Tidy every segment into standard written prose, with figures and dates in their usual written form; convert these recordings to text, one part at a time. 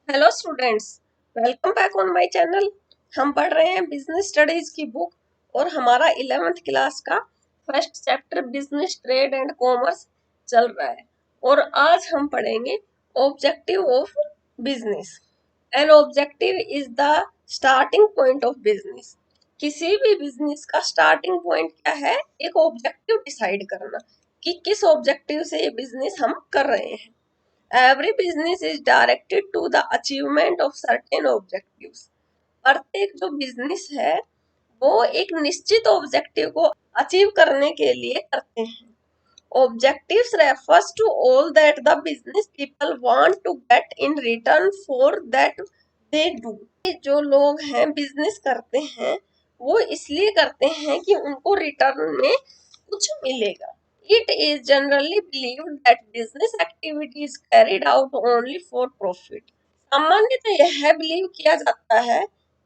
Hello students, welcome back on my channel. हम पढ़ रहे हैं बिजनेस स्टडीज की बुक और हमारा 11th क्लास का first chapter business trade and commerce चल रहा है। और आज हम पढ़ेंगे objective of business. An objective is the starting point of business. किसी भी बिजनेस का स्टार्टिंग पॉइंट क्या है? एक ऑब्जेक्टिव डिसाइड करना कि किस ऑब्जेक्टिव से ये बिजनेस हम कर रहे हैं। Every business is directed to the achievement of certain objectives. प्रत्येक जो बिजनेस है वो एक निश्चित ऑब्जेक्टिव को अचीव करने के लिए करते हैं। Objectives refers to all that the business people want to get in return for that they do. जो लोग हैं बिजनेस करते हैं वो इसलिए करते हैं कि उनको रिटर्न में कुछ मिलेगा। It is generally believed that business activity is carried out only for profit. सामान्यतः यह बिलीव किया जाता है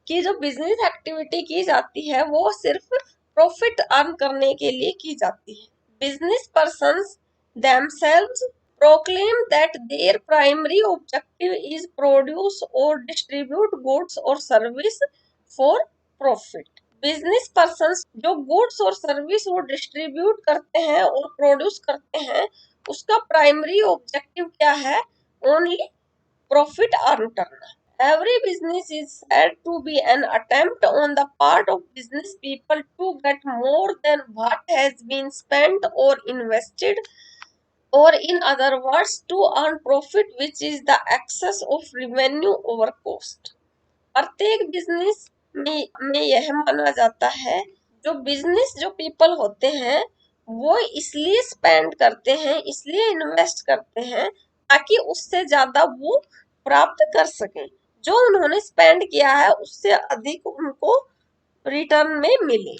कि जो बिजनेस एक्टिविटी की जाती है वो सिर्फ प्रॉफिट अर्न करने के लिए की जाती है। Business persons themselves proclaim that their primary objective is produce or distribute goods or service for profit. Business person जो गुड्स और सर्विस वो डिस्ट्रीब्यूट करते हैं और प्रोड्यूस करते हैं उसका प्राइमरी ऑब्जेक्टिव क्या है? ओनली प्रॉफिट अर्न करना। Every business is said to be an attempt on the part of business people to get more than what has been spent or invested, or in other words to earn profit which is the excess of revenue over cost. प्रत्येक business में यह माना जाता है जो business जो people होते हैं वो इसलिए स्पेंड करते हैं, इसलिए इन्वेस्ट करते हैं ताकि उससे ज्यादा वो प्राप्त कर सकें। जो उन्होंने स्पेंड किया है उससे अधिक उनको रिटर्न में मिले।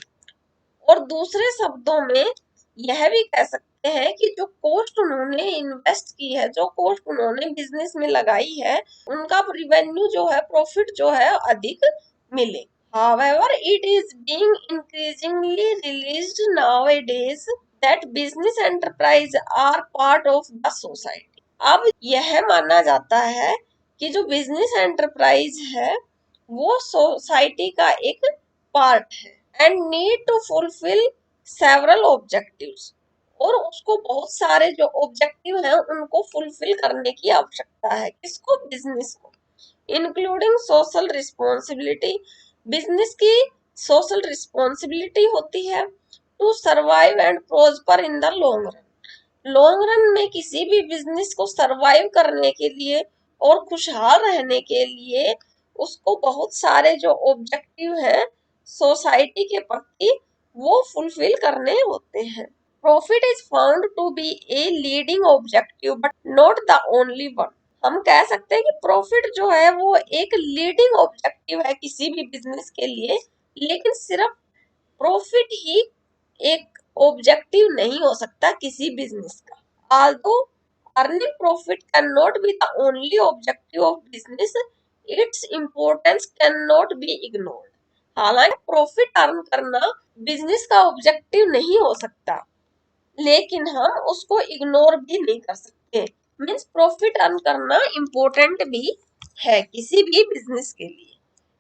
और दूसरे शब्दों में यह भी कह सकते हैं कि जो कॉस्ट उन्होंने इन्वेस्ट की है, जो कॉस्ट उन्होंने बिजनेस में लगाई है, उनका रिवेन्यू जो है, प्रॉफिट जो है अधिक मिले। However, it is being increasingly realized nowadays that business enterprise are part of the society. अब यह माना जाता है कि जो बिजनेस एंटरप्राइज है वो सोसाइटी का एक पार्ट है and need to fulfil several objectives. और उसको बहुत सारे जो ऑब्जेक्टिव हैं उनको फुलफिल करने की आवश्यकता है। किसको? बिजनेस को। इंक्लूडिंग सोशल रिस्पॉन्सिबिलिटी, बिजनेस की सोशल रिस्पॉन्सिबिलिटी होती है to survive and prosper in the long run. Long run में किसी भी बिजनेस को सरवाइव करने के लिए और खुशहाल रहने के लिए उसको बहुत सारे जो ऑब्जेक्टिव हैं सोसाइटी के प्रति वो फुलफिल करने होते हैं। Profit is found to be a leading objective but not the only one. हम कह सकते हैं कि प्रॉफिट जो है वो एक लीडिंग ऑब्जेक्टिव है किसी भी बिजनेस के लिए, लेकिन सिर्फ प्रॉफिट ही एक ऑब्जेक्टिव नहीं हो सकता किसी बिजनेस का। although earning profit cannot be the only objective of business, its importance cannot be ignored. हालांकि प्रॉफिट अर्न करना बिजनेस का ऑब्जेक्टिव नहीं हो सकता, लेकिन हम उसको इग्नोर भी नहीं कर सकते। मीन्स प्रॉफिट अर्न करना इम्पोर्टेंट भी है किसी भी बिजनेस के लिए।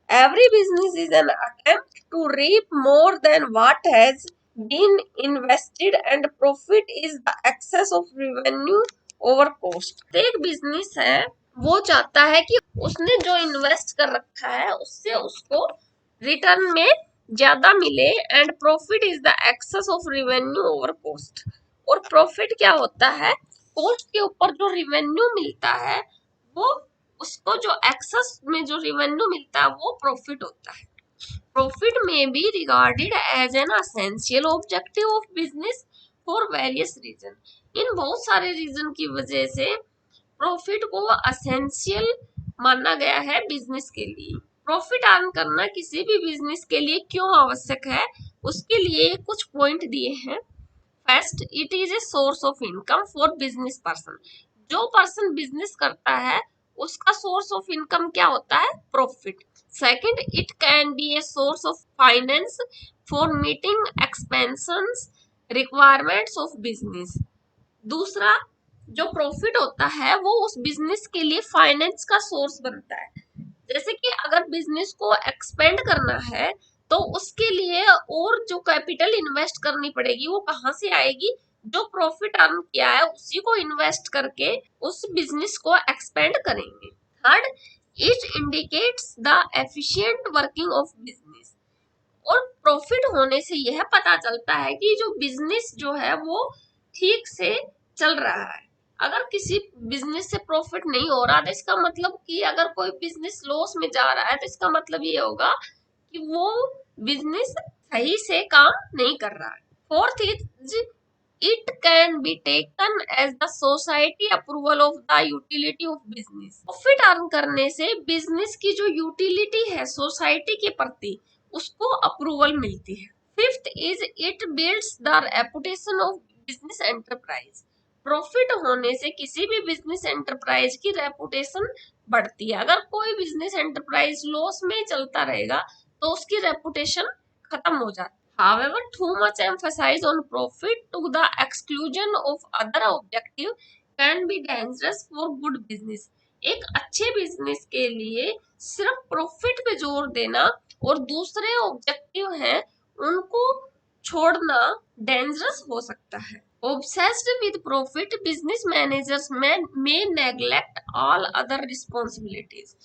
Every business is an attempt to reap more than what has been invested and profit is the excess of revenue over cost. एक बिजनेस है वो चाहता है कि उसने जो इन्वेस्ट कर रखा है उससे उसको रिटर्न में ज्यादा मिले and profit is the excess of revenue over cost. और प्रॉफिट क्या होता है? कॉस्ट के ऊपर जो रिवेन्यू मिलता है वो उसको जो एक्सेस में जो रिवेन्यू मिलता है वो प्रॉफिट होता है। प्रॉफिट में be regarded as an essential objective of business for various reason. इन बहुत सारे रीजन की वजह से प्रॉफिट को एसेंशियल माना गया है बिजनेस के लिए। प्रॉफिट अर्न करना किसी भी बिजनेस के लिए क्यों आवश्यक है उसके लिए कुछ पॉइंट दिए हैं। First, it is a source of income for business person. जो पर्सन बिजनेस करता है उसका सोर्स ऑफ इनकम क्या होता है? Profit. Second, it can B a source of finance for meeting expansions requirements of business. दूसरा, जो प्रॉफिट होता है वो उस बिजनेस के लिए फाइनेंस का सोर्स बनता है। जैसे कि अगर बिजनेस को एक्सपेंड करना है तो उसके लिए और जो कैपिटल इन्वेस्ट करनी पड़ेगी वो कहाँ से आएगी, जो प्रॉफिट अर्न किया है उसी को इन्वेस्ट करके उस बिजनेस को एक्सपेंड करेंगे। Third, it indicates the efficient working of business. और प्रॉफिट होने से यह पता चलता है कि जो बिजनेस जो है वो ठीक से चल रहा है। अगर किसी बिजनेस से प्रॉफिट नहीं हो रहा तो इसका मतलब कि अगर कोई बिजनेस लॉस में जा रहा है तो इसका मतलब ये होगा कि वो बिजनेस सही से काम नहीं कर रहा है। Fourth is it can be taken as the society approval of the utility of business. Profit earn करने से बिजनेस की जो यूटिलिटी है सोसाइटी के प्रति उसको अप्रूवल मिलती है। Fifth is it builds the reputation of business enterprise. Profit होने से किसी भी बिजनेस एंटरप्राइज की रेपुटेशन बढ़ती है। अगर कोई बिजनेस एंटरप्राइज लॉस में चलता रहेगा तो उसकी रेपुटेशन खत्म हो जाती है। However, too much emphasis on profit to the exclusion of other objective can be dangerous for good business. एक अच्छे बिजनेस के लिए सिर्फ प्रॉफिट पे जोर देना और दूसरे ऑब्जेक्टिव हैं उनको छोड़ना डेंजरस हो सकता है। Obsessed with profit, business managers may neglect all other responsibilities.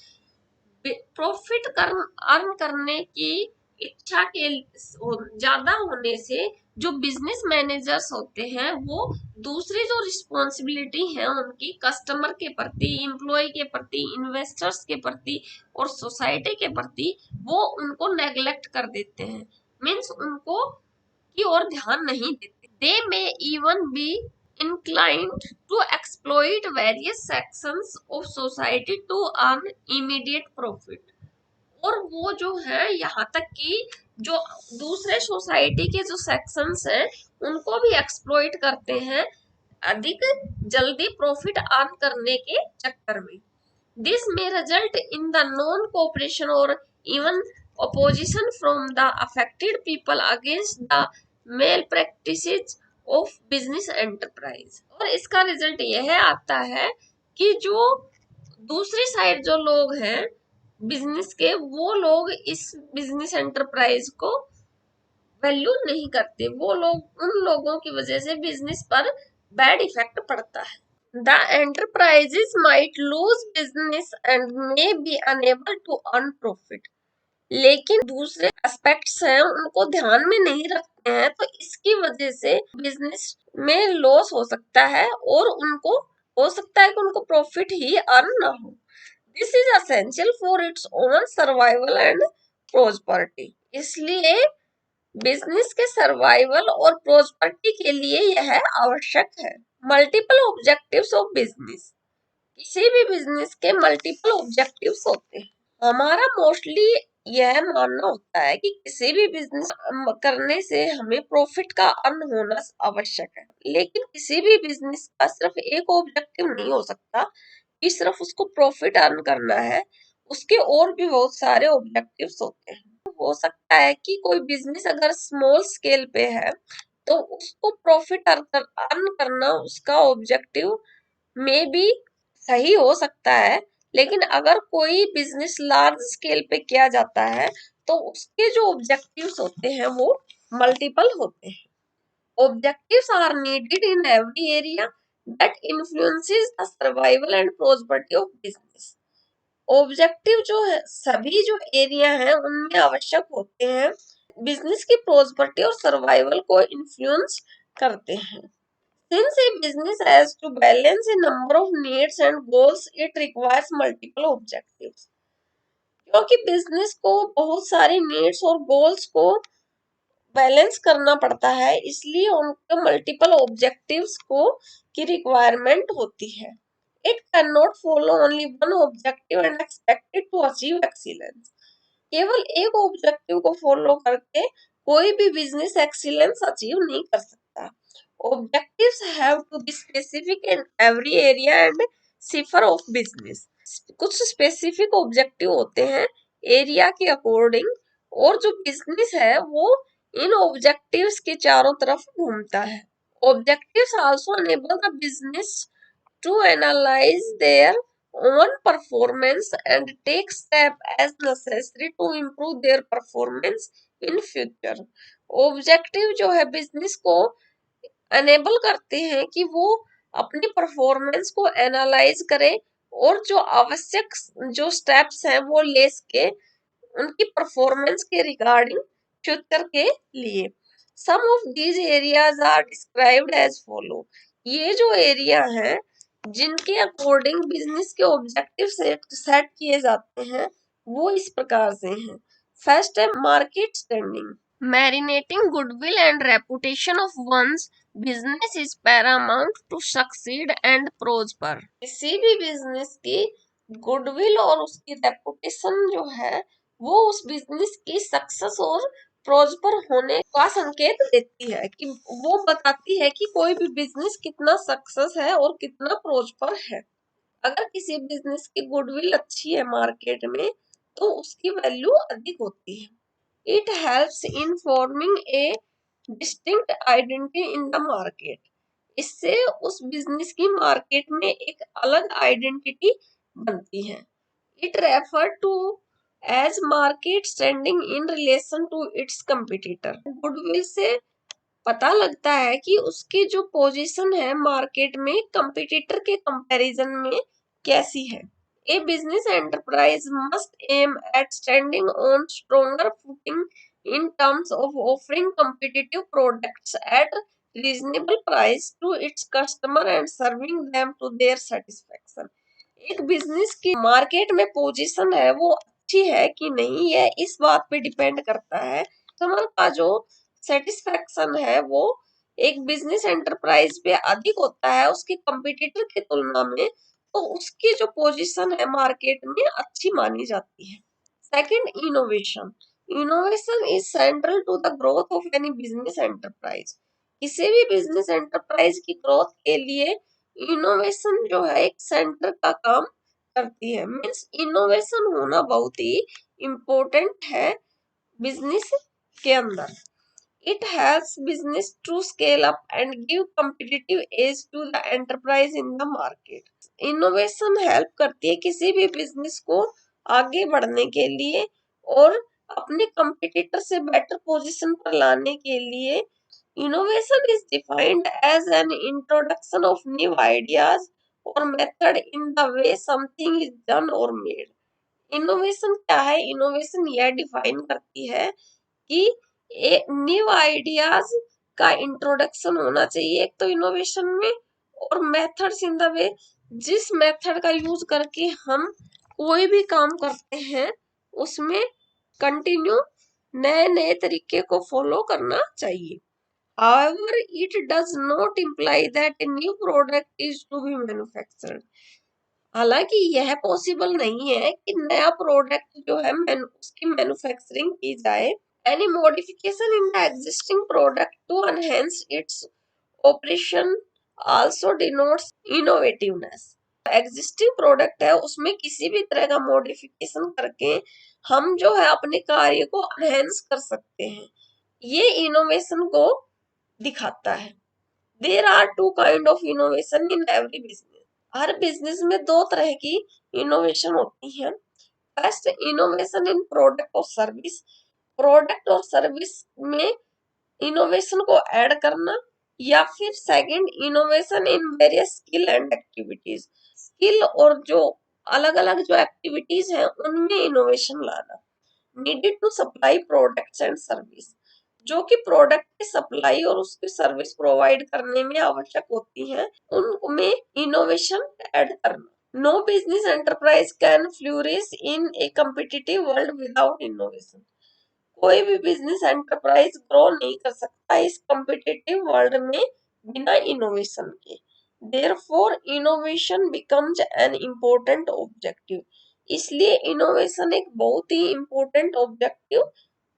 Profit earn करने की इच्छा के ज्यादा होने से जो बिजनेस मैनेजर्स होते हैं वो दूसरी जो रिस्पॉन्सिबिलिटी है उनकी कस्टमर के प्रति, एम्प्लॉय के प्रति, इन्वेस्टर्स के प्रति और सोसाइटी के प्रति वो उनको नेग्लेक्ट कर देते हैं, मीन्स उनको की ओर ध्यान नहीं देते। They may even be inclined to exploit various sections of society to earn immediate profit. और वो जो है यहाँ तक कि जो दूसरे सोसाइटी के जो सेक्शंस हैं उनको भी एक्सप्लॉइट करते हैं अधिक जल्दी प्रॉफिट अर्न करने के चक्कर में। This may result in the non-cooperation or even opposition from the affected people against the malpractices of business enterprise। और इसका रिजल्ट यह आता है कि जो दूसरी साइड जो लोग हैं बिजनेस के वो लोग इस बिजनेस एंटरप्राइज को वैल्यू नहीं करते, वो लोग उन लोगों की वजह से बिजनेस पर बैड इफेक्ट पड़ता है। The enterprises might lose business and may be unable to earn profit. लेकिन दूसरे एस्पेक्ट्स हैं उनको ध्यान में नहीं रखते हैं तो इसकी वजह से बिजनेस में लॉस हो सकता है और उनको हो सकता है कि उनको प्रॉफिट ही अर्न ना हो। This is essential for its own survival and prosperity. इसलिए बिजनेस के सर्वाइवल और प्रोस्पेरिटी के लिए यह आवश्यक है। Multiple objectives of business. किसी भी बिजनेस के मल्टीपल ऑब्जेक्टिव्स होते हैं। हमारा मोस्टली यह मानना होता है कि किसी भी बिजनेस करने से हमें प्रॉफिट का अर्न होना आवश्यक है, लेकिन किसी भी बिजनेस का सिर्फ एक ऑब्जेक्टिव नहीं हो सकता कि सिर्फ उसको प्रॉफिट अर्न करना है, उसके और भी बहुत सारे ऑब्जेक्टिव्स होते हैं। हो सकता है कि कोई बिजनेस अगर स्मॉल स्केल पे है तो उसको प्रॉफिट अर्न करना उसका ऑब्जेक्टिव में भी सही हो सकता है, लेकिन अगर कोई बिजनेस लार्ज स्केल पे किया जाता है तो उसके जो ऑब्जेक्टिव्स होते हैं वो मल्टीपल होते हैं। Objectives are needed in every area that influences the survival and prosperity of business. Objective जो है सभी जो एरिया हैं उनमें आवश्यक होते हैं, बिजनेस की प्रॉस्पेरिटी और सर्वाइवल को इन्फ्लुएंस करते हैं। Since a business has to balance a number of needs and goals, it requires multiple objectives. क्योंकि बिजनेस को बहुत सारी नीड्स और गोल्स को बैलेंस करना पड़ता है इसलिए उनके मल्टीपल ऑब्जेक्टिव्स को की रिक्वायरमेंट होती है। It can not follow only one objective and expected to achieve excellence. केवल एक ऑब्जेक्टिव को फॉलो करके कोई भी बिजनेस एक्सीलेंस अचीव नहीं कर सकता। Objectives have to be specific in every area and sphere of business. कुछ स्पेसिफिक ऑब्जेक्टिव होते हैं एरिया के अकॉर्डिंग और जो बिजनेस है वो इन ऑब्जेक्टिव्स के चारों तरफ घूमता है। Objectives also enable the business to analyze their own performance and take steps as necessary to improve their performance in future. Objective जो है बिजनेस को एनेबल करते हैं कि वो अपनी परफॉर्मेंस को एनालाइज करे और जो आवश्यक जो स्टेप्स हैं वो ले सके उनकी परफॉर्मेंस के रिगार्डिंग फ्यूचर के लिए। Some of these areas are described as follow. ये जो एरिया हैं जिनके अकॉर्डिंग बिजनेस के ऑब्जेक्टिव सेट किए जाते हैं वो इस प्रकार से हैं। फर्स्ट है market standing. Maintaining goodwill and reputation of one's business is paramount to succeed and prosper. किसी भी बिजनेस की गुडविल और उसकी रेपुटेशन जो है वो उस बिजनेस की सक्सेस और प्रोस्पर होने का संकेत देती है कि वो बताती है कि कोई भी बिजनेस कितना सक्सेस है और कितना प्रोस्पर है। अगर किसी बिजनेस की गुडविल अच्छी है मार्केट में तो उसकी वैल्यू अधिक होती है। It helps in forming a distinct identity in the market. इससे उस बिजनेस की मार्केट में एक अलग आइडेंटिटी बनती है। It refer to as market standing in relation to its competitor. Goodwill से पता लगता है कि उसकी जो पोजीशन है मार्केट में कंपटीटर के कंपैरिजन में कैसी है। A business enterprise must aim at standing on stronger footing in terms of offering competitive products at reasonable price to its customer and serving them to their satisfaction। एक business की market में position है वो अच्छी है कि नहीं है इस बात पे डिपेंड करता है। कस्टमर का जो सेटिस्फेक्शन है वो एक बिजनेस एंटरप्राइज पे अधिक होता है उसके कंपटीटर की तुलना में, तो उसकी जो पोजीशन है मार्केट में अच्छी मानी जाती है। Second, innovation. Innovation is central to the growth of any business enterprise. किसी भी बिजनेस एंटरप्राइज की ग्रोथ के लिए इनोवेशन जो है एक सेंटर का काम करती है। मीन्स इनोवेशन होना बहुत ही इम्पोर्टेंट है बिजनेस के अंदर। It helps business to scale up and give competitive edge to the enterprise in the market. Innovation help करती है किसी भी बिजनेस को आगे बढ़ने के लिए और अपने कंपटीटर से बेटर पोजीशन पर लाने के लिए। Innovation is defined as an introduction of new ideas or method in the way something is done or made. Innovation क्या है? इनोवेशन यह डिफाइन करती है कि न्यू आइडियाज का इंट्रोडक्शन होना चाहिए एक तो इनोवेशन में, और मेथड्स इन द वे जिस मेथड का यूज करके हम कोई भी काम करते हैं उसमें कंटिन्यू नए नए तरीके को फॉलो करना चाहिए। However, it does not imply that a new product is to be manufactured. हालांकि यह पॉसिबल नहीं है कि नया प्रोडक्ट जो है उसकी मैन्युफैक्चरिंग की जाए। Any modification in the existing product to enhance its operation also denotes innovativeness. Existing product है उसमें किसी भी तरह का मॉडिफिकेशन करके हम जो है अपने कार्य को एनहेंस कर सकते हैं, ये इनोवेशन को दिखाता है। There are two kind of innovation in every business. हर बिजनेस में दो तरह की इनोवेशन होती है। फर्स्ट, इनोवेशन इन प्रोडक्ट और सर्विस। प्रोडक्ट और सर्विस में इनोवेशन को ऐड करना, या फिर second, innovation in various skill and activities. Skill और जो अलग अलग जो एक्टिविटीज हैं उनमें इनोवेशन लाना। Needed to supply products and service, जो कि प्रोडक्ट की सप्लाई और उसकी सर्विस प्रोवाइड करने में आवश्यक होती है उनमें इनोवेशन ऐड करना। No business enterprise can flourish in a competitive world without innovation. कोई भी बिजनेस एंटरप्राइज ग्रो नहीं कर सकता इस कॉम्पिटिटिव वर्ल्ड में बिना इनोवेशन के। Therefore, innovation becomes an important objective. इसलिए इनोवेशन एक बहुत ही इम्पोर्टेंट ऑब्जेक्टिव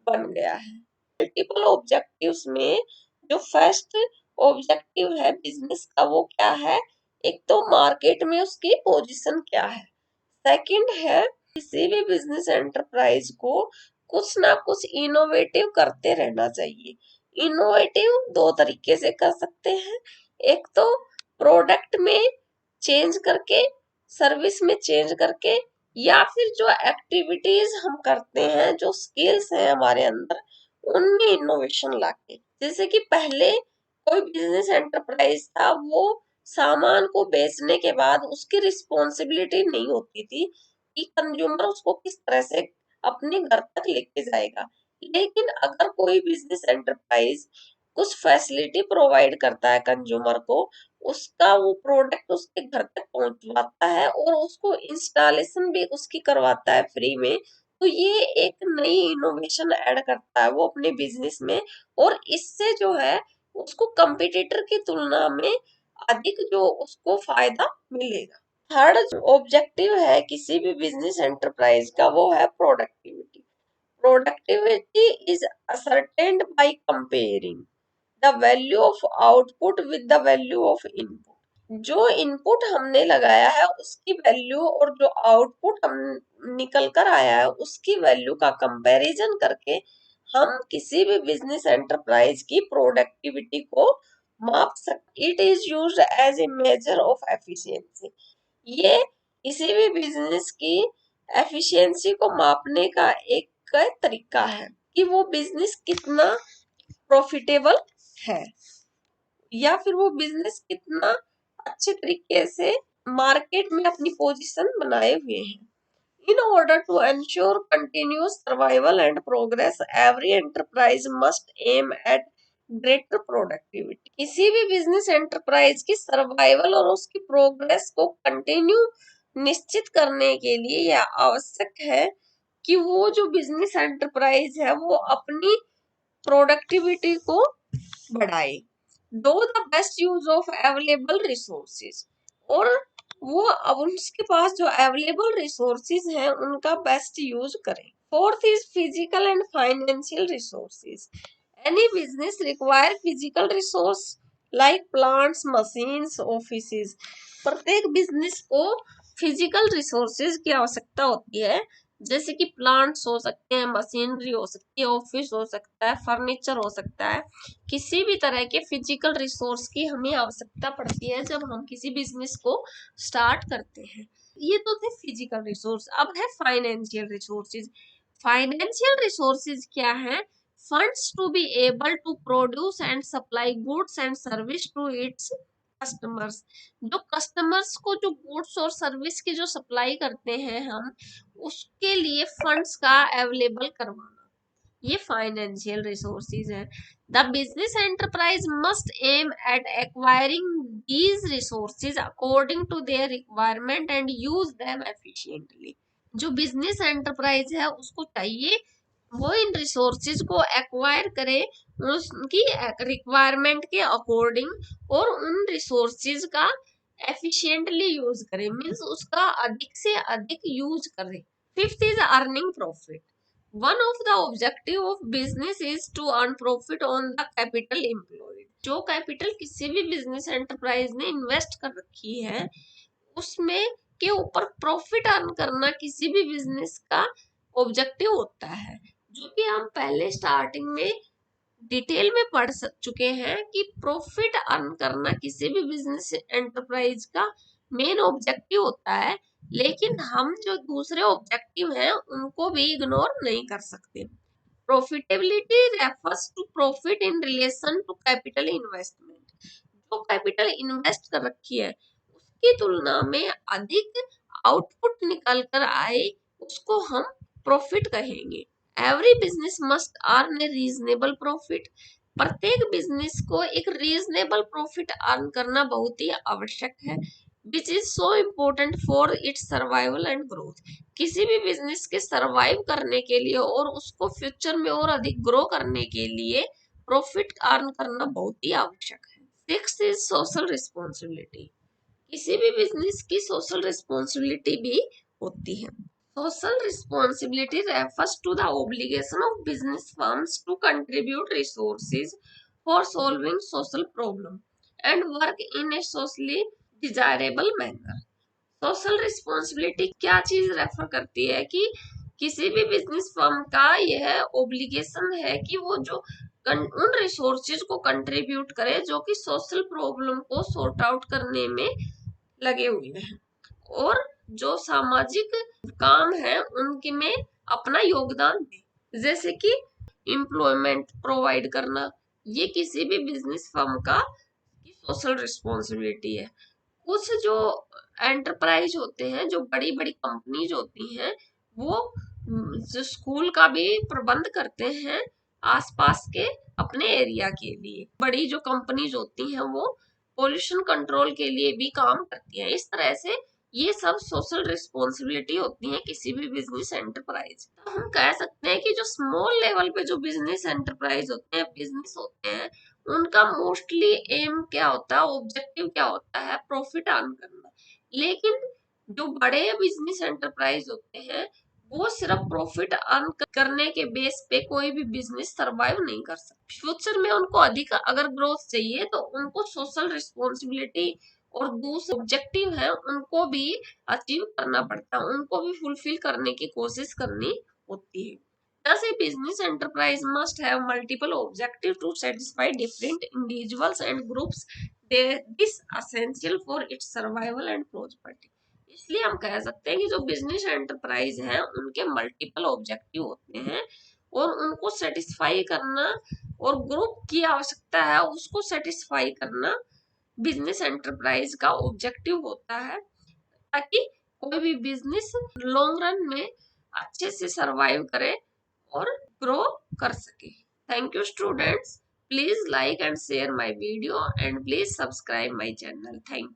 बन गया है। मल्टीपल ऑब्जेक्टिव्स में जो फर्स्ट ऑब्जेक्टिव है बिजनेस का वो क्या है? एक तो मार्केट में उसकी पोजीशन क्या है। सेकंड है किसी भी बिजनेस एंटरप्राइज को कुछ ना कुछ इनोवेटिव करते रहना चाहिए। इनोवेटिव दो तरीके से कर सकते हैं। एक तो प्रोडक्ट में चेंज करके, सर्विस में चेंज करके, या फिर जो एक्टिविटीज हम करते हैं, जो स्किल्स हैं हमारे अंदर, उनमें इनोवेशन लाके। जैसे कि पहले कोई बिजनेस एंटरप्राइज था, वो सामान को बेचने के बाद उसकी रिस्पॉन्सिबिलिटी नहीं होती थी कि कंज्यूमर उसको किस तरह से अपने घर तक लेके जाएगा। लेकिन अगर कोई बिजनेस एंटरप्राइज कुछ फैसिलिटी प्रोवाइड करता है कंज्यूमर को, उसका वो प्रोडक्ट उसके घर तक पहुंचवाता है और उसको इंस्टॉलेशन भी उसकी करवाता है फ्री में, तो ये एक नई इनोवेशन ऐड करता है वो अपने बिजनेस में, और इससे जो है उसको कंपटीटर की तुलना में अधिक जो उसको फायदा मिलेगा। थर्ड ऑब्जेक्टिव है किसी भी बिजनेस एंटरप्राइज का, वो है productivity. Productivity is ascertained by comparing the value of output with the value of input। जो इनपुट हमने लगाया है उसकी वैल्यू और जो आउटपुट हम निकल कर आया है उसकी वैल्यू का कंपैरिजन करके हम किसी भी बिजनेस एंटरप्राइज की प्रोडक्टिविटी को माप सकते। It is used as a measure of efficiency. ये किसी भी बिजनेस की एफिशिएंसी को मापने का एक तरीका है कि वो बिजनेस कितना प्रॉफिटेबल है, या फिर वो बिजनेस कितना अच्छे तरीके से मार्केट में अपनी पोजीशन बनाए हुए हैं। In order to ensure continuous survival and progress, every enterprise must aim at greater productivity। किसी भी बिजनेस एंटरप्राइज की सर्वाइवल और उसकी प्रोग्रेस को कंटिन्यू निश्चित करने के लिए यह आवश्यक है कि वो जो बिजनेस एंटरप्राइज है वो अपनी प्रोडक्टिविटी को बढ़ाए। Do the best use of available resources, और वो अब उसके पास जो अवेलेबल रिसोर्सेज हैं उनका बेस्ट यूज करें। Fourth is physical and financial resources. Any business require physical resource like plants, machines, offices. प्रत्येक बिजनेस को फिजिकल रिसोर्सेज की आवश्यकता होती है, जैसे कि प्लांट्स हो सकते हैं, मशीनरी हो सकती है, ऑफिस हो सकता है, फर्नीचर हो सकता है। किसी भी तरह के फिजिकल रिसोर्स की हमें आवश्यकता पड़ती है जब हम किसी बिजनेस को स्टार्ट करते हैं। ये तो थे फिजिकल रिसोर्स। अब है फाइनेंशियल रिसोर्सेज। फाइनेंशियल रिसोर्सेज क्या है? Funds to be able to produce and supply goods and service to its customers. जो कस्टमर्स को जो गुड्स और सर्विस की जो सप्लाई करते हैं हम, उसके लिए फंड्स का अवेलेबल करवाना, ये फाइनेंशियल रिसोर्सेज है। The business enterprise must aim at acquiring these resources according to their requirement and use them efficiently. जो बिजनेस एंटरप्राइज है उसको चाहिए वो इन रिसोर्सेज को एक्वायर करे उसकी रिक्वायरमेंट के अकॉर्डिंग, और उन रिसोर्सेज का एफिशिएंटली यूज करे, मीन्स उसका अधिक से अधिक यूज करे। Fifth is earning profit. One of the objective of business is to earn profit on the capital employed। जो कैपिटल किसी भी बिजनेस एंटरप्राइज ने इन्वेस्ट कर रखी है उसमें के ऊपर प्रॉफिट अर्न करना किसी भी बिजनेस का ऑब्जेक्टिव होता है, जो कि हम पहले स्टार्टिंग में डिटेल में पढ़ चुके हैं कि प्रॉफिट अर्न करना किसी भी बिजनेस एंटरप्राइज का मेन ऑब्जेक्टिव होता है। लेकिन हम जो दूसरे ऑब्जेक्टिव हैं उनको भी इग्नोर नहीं कर सकते। Profitability refers to profit in relation to capital investment. जो कैपिटल इन्वेस्ट कर रखी है उसकी तुलना में अधिक आउटपुट निकल कर आए उसको हम प्रॉफिट कहेंगे। एवरी बिजनेस मस्ट अर्न ए रीजनेबल प्रॉफिट। प्रत्येक बिजनेस को एक रीजनेबल प्रॉफिट अर्न करना बहुत ही आवश्यक है, which is so important for its survival and growth. किसी भी बिजनेस के सर्वाइव करने के लिए और उसको फ्यूचर में और अधिक ग्रो करने के लिए प्रॉफिट अर्न करना बहुत ही आवश्यक है। Sixth is social responsibility. किसी भी बिजनेस की सोशल रिस्पॉन्सिबिलिटी भी होती है। Social responsibility refers to the obligation of business firms to contribute resources for solving social problem and work in a socially desirable manner। Social responsibility क्या चीज refer करती है कि किसी भी बिजनेस फर्म का यह ओब्लिगेशन है कि वो जो उन रिसोर्सेज को कंट्रीब्यूट करे जो कि सोशल प्रॉब्लम को सॉर्ट आउट करने में लगे हुए हैं और जो सामाजिक काम है उनके में अपना योगदान दे, जैसे कि एम्प्लॉयमेंट प्रोवाइड करना। ये किसी भी बिजनेस फर्म का सोशल रिस्पॉन्सिबिलिटी है। कुछ जो एंटरप्राइज होते हैं, जो बड़ी बड़ी कंपनीज होती हैं, वो जो स्कूल का भी प्रबंध करते हैं आसपास के अपने एरिया के लिए। बड़ी जो कंपनीज होती हैं वो पोल्यूशन कंट्रोल के लिए भी काम करती हैं। इस तरह से ये सब सोशल रिस्पॉन्सिबिलिटी होती है किसी भी बिजनेस एंटरप्राइज। तो हम कह सकते हैं कि जो स्मॉल लेवल पे जो बिजनेस एंटरप्राइज होते हैं, बिजनेस होते हैं, उनका मोस्टली एम क्या होता है, ऑब्जेक्टिव क्या होता है, प्रॉफिट अर्न करना। लेकिन जो बड़े बिजनेस एंटरप्राइज होते हैं वो सिर्फ प्रॉफिट अर्न करने के बेस पे कोई भी बिजनेस सरवाइव नहीं कर सकते। फ्यूचर में उनको अधिक अगर ग्रोथ चाहिए तो उनको सोशल रिस्पॉन्सिबिलिटी और दूसरे ऑब्जेक्टिव है उनको भी अचीव करना पड़ता है, उनको भी फुलफिल करने की कोशिश करनी होती है। Thus, a business enterprise must have multiple objectives to satisfy different individuals and groups. This essential for its survival and prosperity. इसलिए हम कह सकते हैं कि जो बिजनेस एंटरप्राइज है उनके मल्टीपल ऑब्जेक्टिव होते हैं और उनको सेटिस्फाई करना और ग्रुप की आवश्यकता है उसको सेटिस्फाई करना बिजनेस एंटरप्राइज का ऑब्जेक्टिव होता है, ताकि कोई भी बिजनेस लॉन्ग रन में अच्छे से सरवाइव करे और ग्रो कर सके। Thank you students, please like and share my video and please subscribe my channel. Thank you.